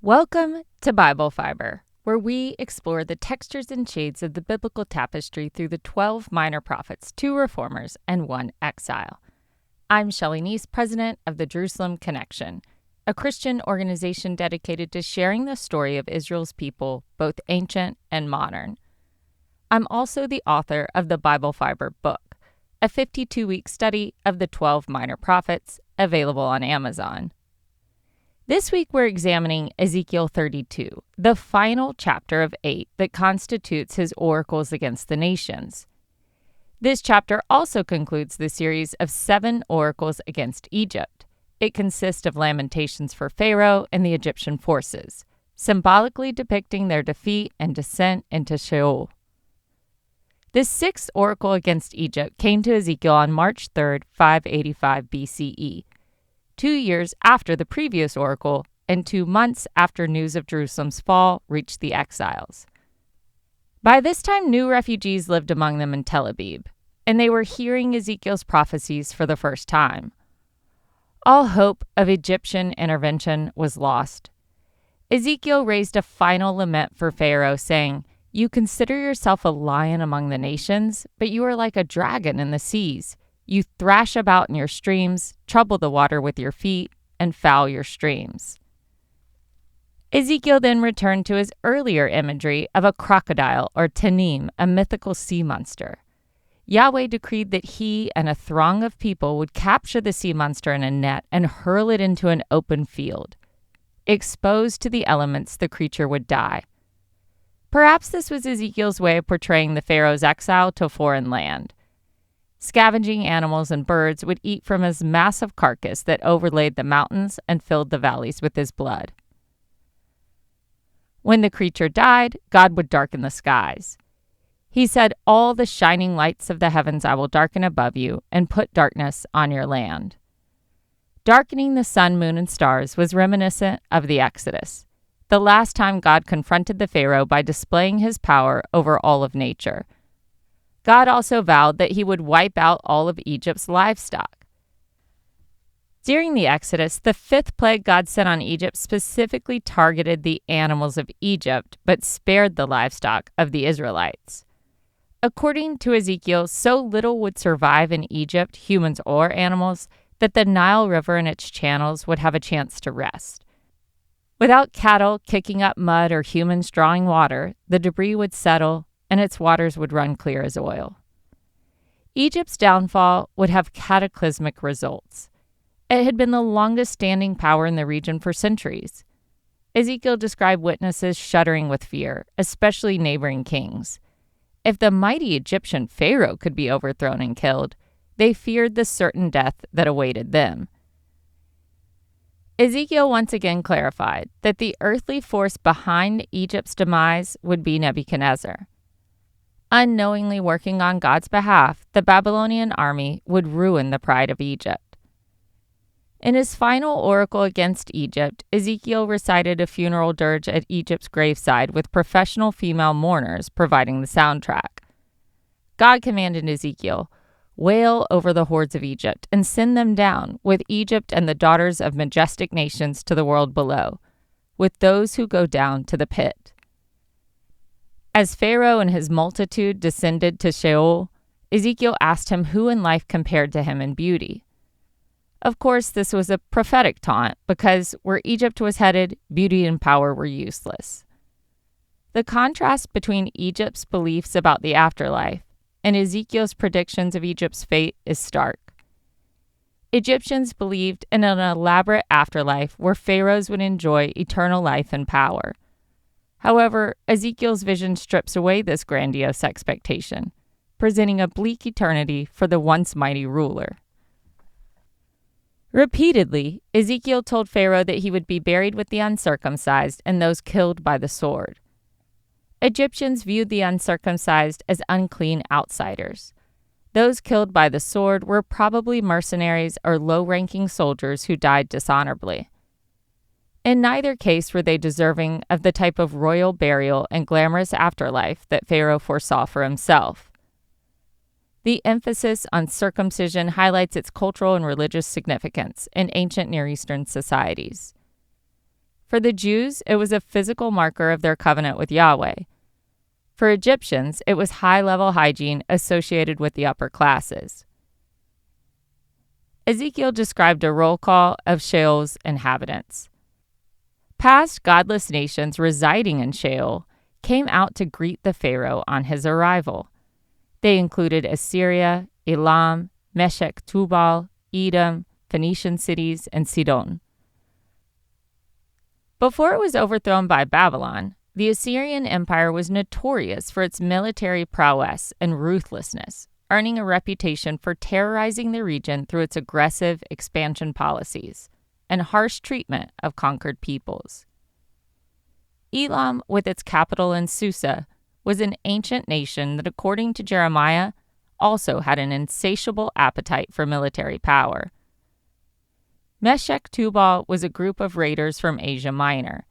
Welcome to Bible Fiber, where we explore the textures and shades of the biblical tapestry through the 12 minor prophets, 2 reformers, and 1 exile. I'm Shelley Neese, president of the Jerusalem Connection, a Christian organization dedicated to sharing the story of Israel's people, both ancient and modern. I'm also the author of the Bible Fiber book, a 52-week study of the 12 minor prophets, available on Amazon. This week we're examining Ezekiel 32, the final chapter of 8 that constitutes his oracles against the nations. This chapter also concludes the series of 7 oracles against Egypt. It consists of lamentations for Pharaoh and the Egyptian forces, symbolically depicting their defeat and descent into Sheol. The 6th oracle against Egypt came to Ezekiel on March 3, 585 BCE. 2 years after the previous oracle and 2 months after news of Jerusalem's fall reached the exiles. By this time, new refugees lived among them in Tel Abib, and they were hearing Ezekiel's prophecies for the first time. All hope of Egyptian intervention was lost. Ezekiel raised a final lament for Pharaoh, saying, "You consider yourself a lion among the nations, but you are like a dragon in the seas. You thrash about in your streams, trouble the water with your feet, and foul your streams." Ezekiel then returned to his earlier imagery of a crocodile or tannim, a mythical sea monster. Yahweh decreed that he and a throng of people would capture the sea monster in a net and hurl it into an open field. Exposed to the elements, the creature would die. Perhaps this was Ezekiel's way of portraying the Pharaoh's exile to a foreign land. Scavenging animals and birds would eat from his massive carcass that overlaid the mountains and filled the valleys with his blood. When the creature died, God would darken the skies. He said, "All the shining lights of the heavens I will darken above you and put darkness on your land." Darkening the sun, moon, and stars was reminiscent of the Exodus, the last time God confronted the Pharaoh by displaying his power over all of nature. God also vowed that he would wipe out all of Egypt's livestock. During the Exodus, the 5th plague God sent on Egypt specifically targeted the animals of Egypt, but spared the livestock of the Israelites. According to Ezekiel, so little would survive in Egypt, humans or animals, that the Nile River and its channels would have a chance to rest. Without cattle kicking up mud or humans drawing water, the debris would settle and its waters would run clear as oil. Egypt's downfall would have cataclysmic results. It had been the longest-standing power in the region for centuries. Ezekiel described witnesses shuddering with fear, especially neighboring kings. If the mighty Egyptian Pharaoh could be overthrown and killed, they feared the certain death that awaited them. Ezekiel once again clarified that the earthly force behind Egypt's demise would be Nebuchadnezzar. Unknowingly working on God's behalf, the Babylonian army would ruin the pride of Egypt. In his final oracle against Egypt, Ezekiel recited a funeral dirge at Egypt's graveside with professional female mourners providing the soundtrack. God commanded Ezekiel, "Wail over the hordes of Egypt and send them down, with Egypt and the daughters of majestic nations to the world below, with those who go down to the pit." As Pharaoh and his multitude descended to Sheol, Ezekiel asked him who in life compared to him in beauty. Of course, this was a prophetic taunt because where Egypt was headed, beauty and power were useless. The contrast between Egypt's beliefs about the afterlife and Ezekiel's predictions of Egypt's fate is stark. Egyptians believed in an elaborate afterlife where pharaohs would enjoy eternal life and power. However, Ezekiel's vision strips away this grandiose expectation, presenting a bleak eternity for the once mighty ruler. Repeatedly, Ezekiel told Pharaoh that he would be buried with the uncircumcised and those killed by the sword. Egyptians viewed the uncircumcised as unclean outsiders. Those killed by the sword were probably mercenaries or low-ranking soldiers who died dishonorably. In neither case were they deserving of the type of royal burial and glamorous afterlife that Pharaoh foresaw for himself. The emphasis on circumcision highlights its cultural and religious significance in ancient Near Eastern societies. For the Jews, it was a physical marker of their covenant with Yahweh. For Egyptians, it was high-level hygiene associated with the upper classes. Ezekiel described a roll call of Sheol's inhabitants. Past godless nations residing in Sheol came out to greet the Pharaoh on his arrival. They included Assyria, Elam, Meshech Tubal, Edom, Phoenician cities, and Sidon. Before it was overthrown by Babylon, the Assyrian Empire was notorious for its military prowess and ruthlessness, earning a reputation for terrorizing the region through its aggressive expansion policies and harsh treatment of conquered peoples. Elam, with its capital in Susa, was an ancient nation that, according to Jeremiah, also had an insatiable appetite for military power. Meshech Tubal was a group of raiders from Asia Minor.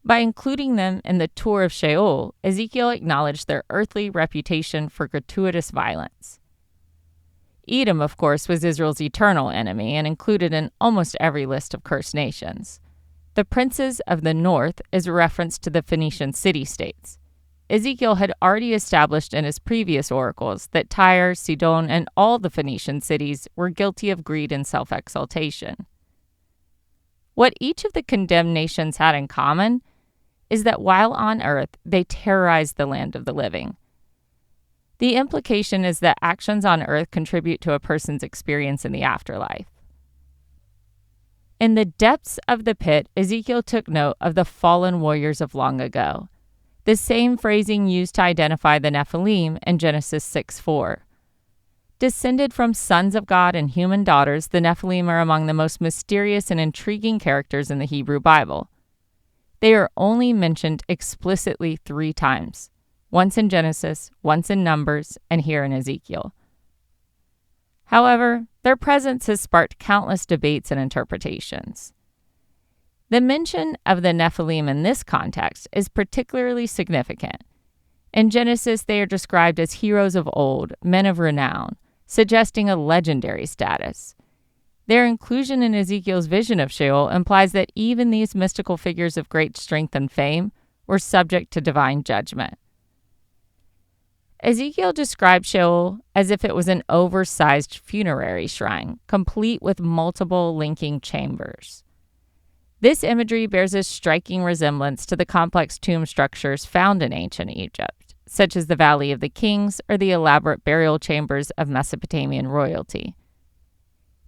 By including them in the tour of Sheol, Ezekiel acknowledged their earthly reputation for gratuitous violence. Edom, of course, was Israel's eternal enemy and included in almost every list of cursed nations. The princes of the north is a reference to the Phoenician city-states. Ezekiel had already established in his previous oracles that Tyre, Sidon, and all the Phoenician cities were guilty of greed and self-exaltation. What each of the condemned nations had in common is that while on earth, they terrorized the land of the living. The implication is that actions on earth contribute to a person's experience in the afterlife. In the depths of the pit, Ezekiel took note of the fallen warriors of long ago, the same phrasing used to identify the Nephilim in Genesis 6:4. Descended from sons of God and human daughters, the Nephilim are among the most mysterious and intriguing characters in the Hebrew Bible. They are only mentioned explicitly 3 times, once in Genesis, once in Numbers, and here in Ezekiel. However, their presence has sparked countless debates and interpretations. The mention of the Nephilim in this context is particularly significant. In Genesis, they are described as heroes of old, men of renown, suggesting a legendary status. Their inclusion in Ezekiel's vision of Sheol implies that even these mystical figures of great strength and fame were subject to divine judgment. Ezekiel described Sheol as if it was an oversized funerary shrine, complete with multiple linking chambers. This imagery bears a striking resemblance to the complex tomb structures found in ancient Egypt, such as the Valley of the Kings or the elaborate burial chambers of Mesopotamian royalty.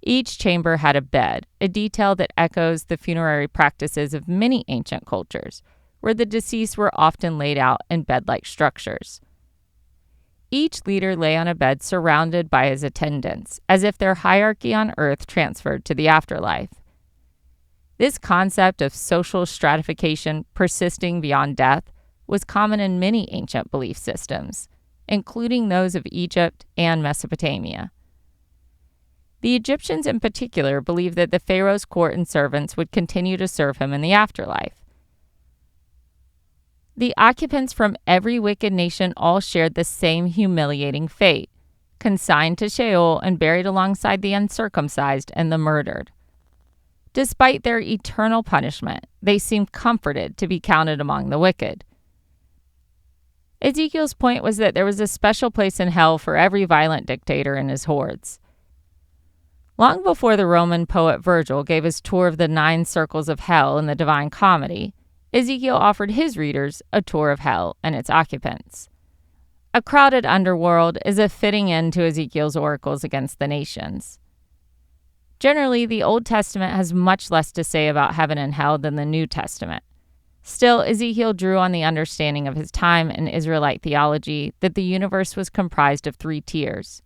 Each chamber had a bed, a detail that echoes the funerary practices of many ancient cultures, where the deceased were often laid out in bed-like structures. Each leader lay on a bed surrounded by his attendants, as if their hierarchy on earth transferred to the afterlife. This concept of social stratification persisting beyond death was common in many ancient belief systems, including those of Egypt and Mesopotamia. The Egyptians in particular believed that the pharaoh's court and servants would continue to serve him in the afterlife. The occupants from every wicked nation all shared the same humiliating fate, consigned to Sheol and buried alongside the uncircumcised and the murdered. Despite their eternal punishment, they seemed comforted to be counted among the wicked. Ezekiel's point was that there was a special place in hell for every violent dictator and his hordes. Long before the Roman poet Virgil gave his tour of the 9 circles of hell in the Divine Comedy, Ezekiel offered his readers a tour of hell and its occupants. A crowded underworld is a fitting end to Ezekiel's oracles against the nations. Generally, the Old Testament has much less to say about heaven and hell than the New Testament. Still, Ezekiel drew on the understanding of his time in Israelite theology that the universe was comprised of 3 tiers.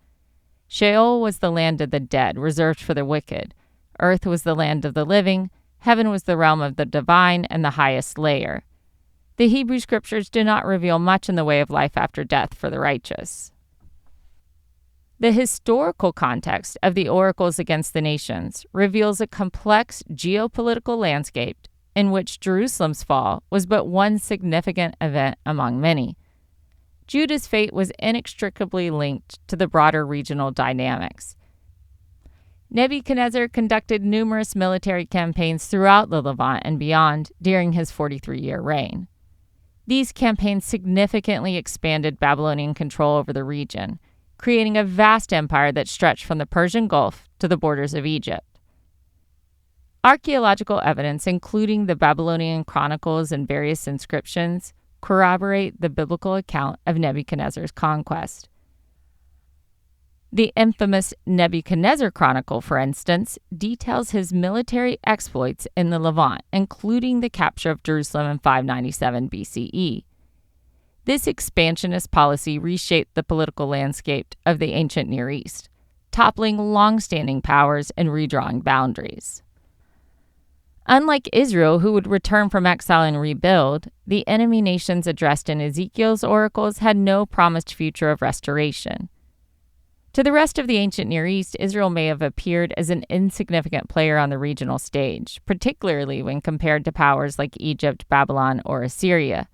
Sheol was the land of the dead, reserved for the wicked. Earth was the land of the living. Heaven was the realm of the divine and the highest layer. The Hebrew Scriptures do not reveal much in the way of life after death for the righteous. The historical context of the oracles against the nations reveals a complex geopolitical landscape in which Jerusalem's fall was but one significant event among many. Judah's fate was inextricably linked to the broader regional dynamics. Nebuchadnezzar conducted numerous military campaigns throughout the Levant and beyond during his 43-year reign. These campaigns significantly expanded Babylonian control over the region, creating a vast empire that stretched from the Persian Gulf to the borders of Egypt. Archaeological evidence, including the Babylonian chronicles and various inscriptions, corroborate the biblical account of Nebuchadnezzar's conquest. The infamous Nebuchadnezzar Chronicle, for instance, details his military exploits in the Levant, including the capture of Jerusalem in 597 BCE. This expansionist policy reshaped the political landscape of the ancient Near East, toppling long-standing powers and redrawing boundaries. Unlike Israel, who would return from exile and rebuild, the enemy nations addressed in Ezekiel's oracles had no promised future of restoration. To the rest of the ancient Near East, Israel may have appeared as an insignificant player on the regional stage, particularly when compared to powers like Egypt, Babylon, or Assyria.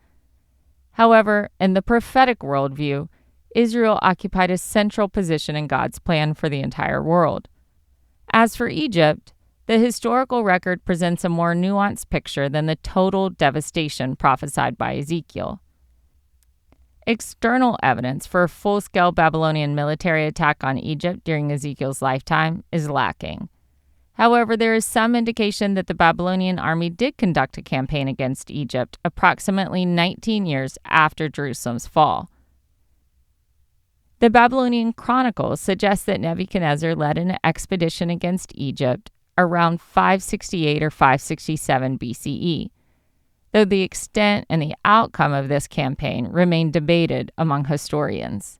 However, in the prophetic worldview, Israel occupied a central position in God's plan for the entire world. As for Egypt, the historical record presents a more nuanced picture than the total devastation prophesied by Ezekiel. External evidence for a full-scale Babylonian military attack on Egypt during Ezekiel's lifetime is lacking. However, there is some indication that the Babylonian army did conduct a campaign against Egypt approximately 19 years after Jerusalem's fall. The Babylonian Chronicles suggest that Nebuchadnezzar led an expedition against Egypt around 568 or 567 BCE, though the extent and the outcome of this campaign remain debated among historians.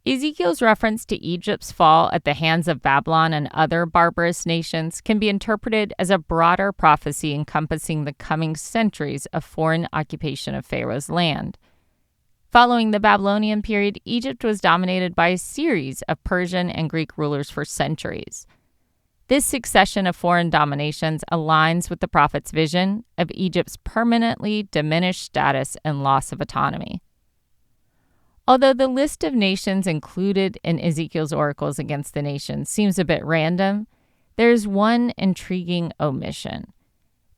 Ezekiel's reference to Egypt's fall at the hands of Babylon and other barbarous nations can be interpreted as a broader prophecy encompassing the coming centuries of foreign occupation of Pharaoh's land. Following the Babylonian period, Egypt was dominated by a series of Persian and Greek rulers for centuries. This succession of foreign dominations aligns with the prophet's vision of Egypt's permanently diminished status and loss of autonomy. Although the list of nations included in Ezekiel's oracles against the nations seems a bit random, there is one intriguing omission.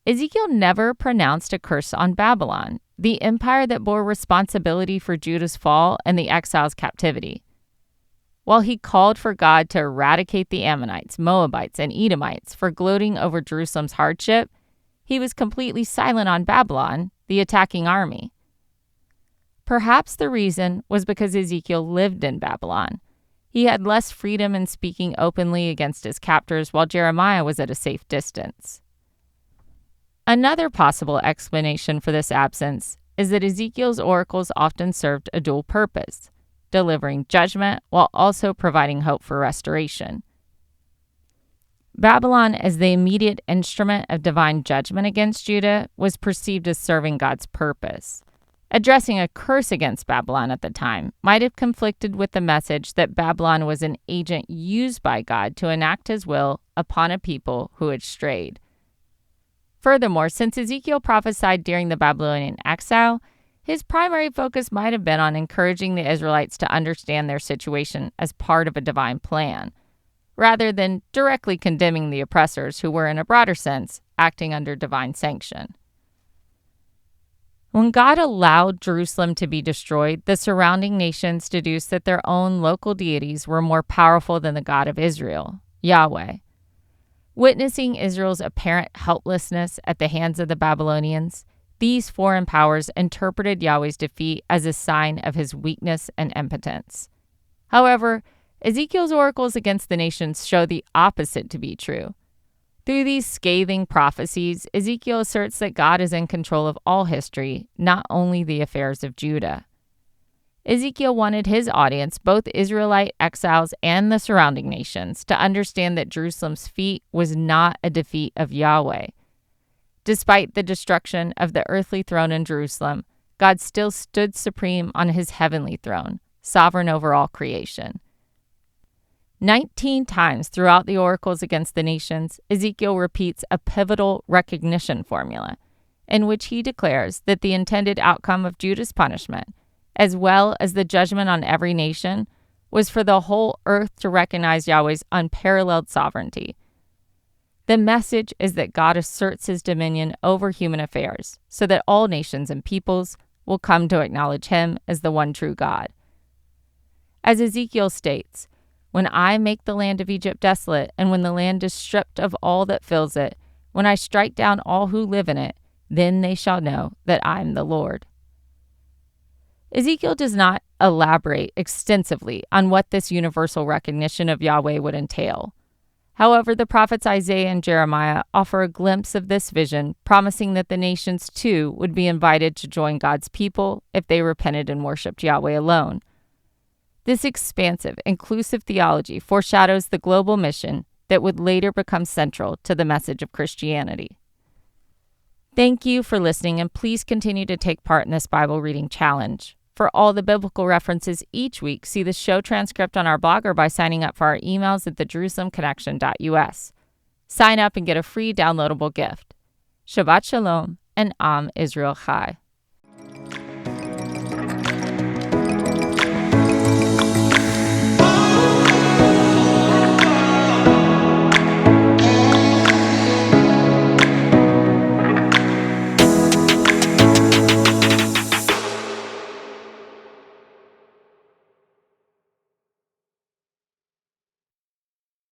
Ezekiel never pronounced a curse on Babylon, the empire that bore responsibility for Judah's fall and the exiles' captivity. While he called for God to eradicate the Ammonites, Moabites, and Edomites for gloating over Jerusalem's hardship, he was completely silent on Babylon, the attacking army. Perhaps the reason was because Ezekiel lived in Babylon. He had less freedom in speaking openly against his captors, while Jeremiah was at a safe distance. Another possible explanation for this absence is that Ezekiel's oracles often served a dual purpose, delivering judgment while also providing hope for restoration. Babylon, as the immediate instrument of divine judgment against Judah, was perceived as serving God's purpose. Addressing a curse against Babylon at the time might have conflicted with the message that Babylon was an agent used by God to enact his will upon a people who had strayed. Furthermore, since Ezekiel prophesied during the Babylonian exile, his primary focus might have been on encouraging the Israelites to understand their situation as part of a divine plan, rather than directly condemning the oppressors who were, in a broader sense, acting under divine sanction. When God allowed Jerusalem to be destroyed, the surrounding nations deduced that their own local deities were more powerful than the God of Israel, Yahweh. Witnessing Israel's apparent helplessness at the hands of the Babylonians, these foreign powers interpreted Yahweh's defeat as a sign of his weakness and impotence. However, Ezekiel's oracles against the nations show the opposite to be true. Through these scathing prophecies, Ezekiel asserts that God is in control of all history, not only the affairs of Judah. Ezekiel wanted his audience, both Israelite exiles and the surrounding nations, to understand that Jerusalem's defeat was not a defeat of Yahweh. Despite the destruction of the earthly throne in Jerusalem, God still stood supreme on his heavenly throne, sovereign over all creation. 19 times throughout the oracles against the nations, Ezekiel repeats a pivotal recognition formula, in which he declares that the intended outcome of Judah's punishment, as well as the judgment on every nation, was for the whole earth to recognize Yahweh's unparalleled sovereignty. The message is that God asserts his dominion over human affairs so that all nations and peoples will come to acknowledge him as the one true God. As Ezekiel states, "When I make the land of Egypt desolate, and when the land is stripped of all that fills it, when I strike down all who live in it, then they shall know that I am the Lord." Ezekiel does not elaborate extensively on what this universal recognition of Yahweh would entail. However, the prophets Isaiah and Jeremiah offer a glimpse of this vision, promising that the nations too would be invited to join God's people if they repented and worshiped Yahweh alone. This expansive, inclusive theology foreshadows the global mission that would later become central to the message of Christianity. Thank you for listening, and please continue to take part in this Bible reading challenge. For all the biblical references each week, see the show transcript on our blog or by signing up for our emails at thejerusalemconnection.us. Sign up and get a free downloadable gift. Shabbat Shalom and Am Israel Chai.